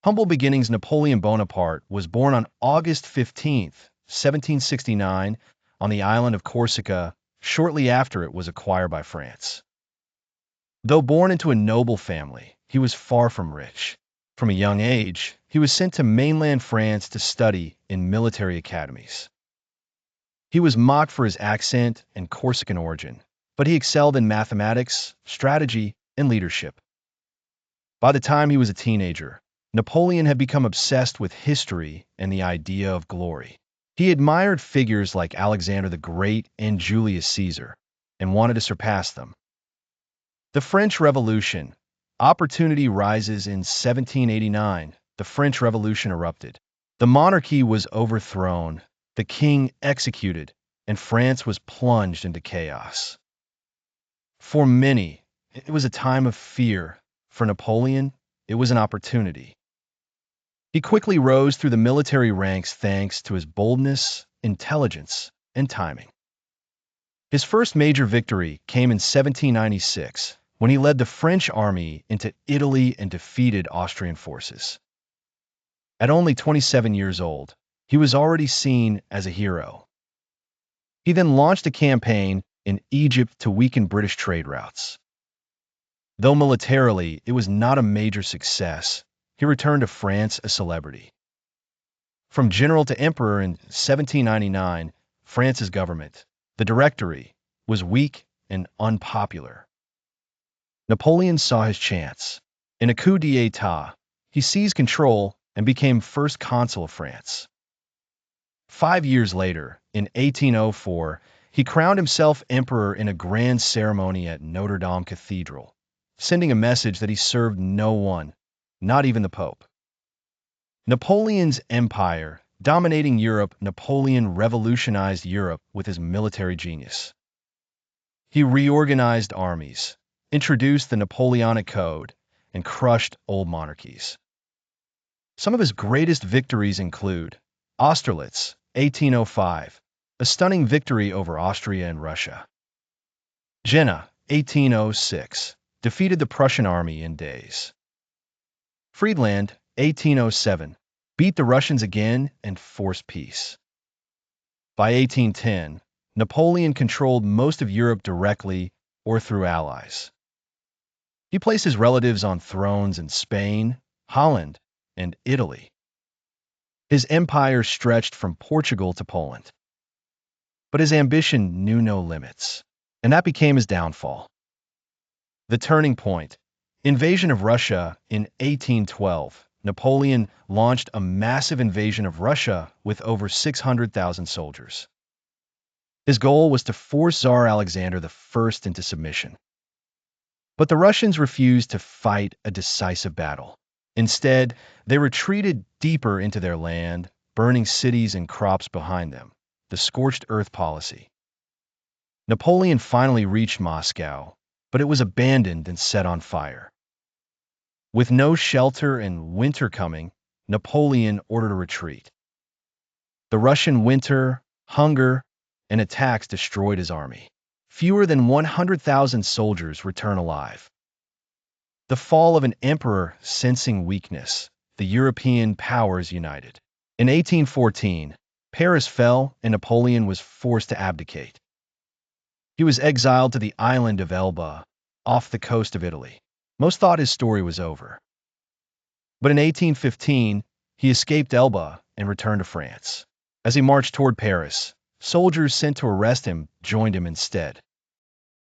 Humble beginnings. Napoleon Bonaparte was born on August 15th, 1769, on the island of Corsica, shortly after it was acquired by France. Though born into a noble family, he was far from rich. From a young age, he was sent to mainland France to study in military academies. He was mocked for his accent and Corsican origin, but he excelled in mathematics, strategy, and leadership. By the time he was a teenager, Napoleon had become obsessed with history and the idea of glory. He admired figures like Alexander the Great and Julius Caesar, and wanted to surpass them. The French Revolution. Opportunity rises. In 1789, the French Revolution erupted. The monarchy was overthrown, the king executed, and France was plunged into chaos. For many, it was a time of fear. For Napoleon, it was an opportunity. He quickly rose through the military ranks thanks to his boldness, intelligence, and timing. His first major victory came in 1796, when he led the French army into Italy and defeated Austrian forces. At only 27 years old, he was already seen as a hero. He then launched a campaign in Egypt to weaken British trade routes. Though militarily it was not a major success, he returned to France a celebrity. From general to emperor in 1799, France's government, the Directory, was weak and unpopular. Napoleon saw his chance. In a coup d'état, he seized control and became first consul of France. 5 years later, in 1804, he crowned himself emperor in a grand ceremony at Notre Dame Cathedral, sending a message that he served no one, not even the Pope. Napoleon's empire, dominating Europe. Napoleon revolutionized Europe with his military genius. He reorganized armies, introduced the Napoleonic Code, and crushed old monarchies. Some of his greatest victories include Austerlitz, 1805, a stunning victory over Austria and Russia. Jena, 1806, defeated the Prussian army in days. Friedland, 1807, beat the Russians again and forced peace. By 1810, Napoleon controlled most of Europe directly or through allies. He placed his relatives on thrones in Spain, Holland, and Italy. His empire stretched from Portugal to Poland. But his ambition knew no limits, and that became his downfall. The turning point. Invasion of Russia. In 1812, Napoleon launched a massive invasion of Russia with over 600,000 soldiers. His goal was to force Tsar Alexander I into submission. But the Russians refused to fight a decisive battle. Instead, they retreated deeper into their land, burning cities and crops behind them, the scorched earth policy. Napoleon finally reached Moscow, but it was abandoned and set on fire. With no shelter and winter coming, Napoleon ordered a retreat. The Russian winter, hunger, and attacks destroyed his army. Fewer than 100,000 soldiers return alive. The fall of an emperor. Sensing weakness, the European powers united. In 1814, Paris fell and Napoleon was forced to abdicate. He was exiled to the island of Elba, off the coast of Italy. Most thought his story was over. But in 1815, he escaped Elba and returned to France. As he marched toward Paris, soldiers sent to arrest him joined him instead.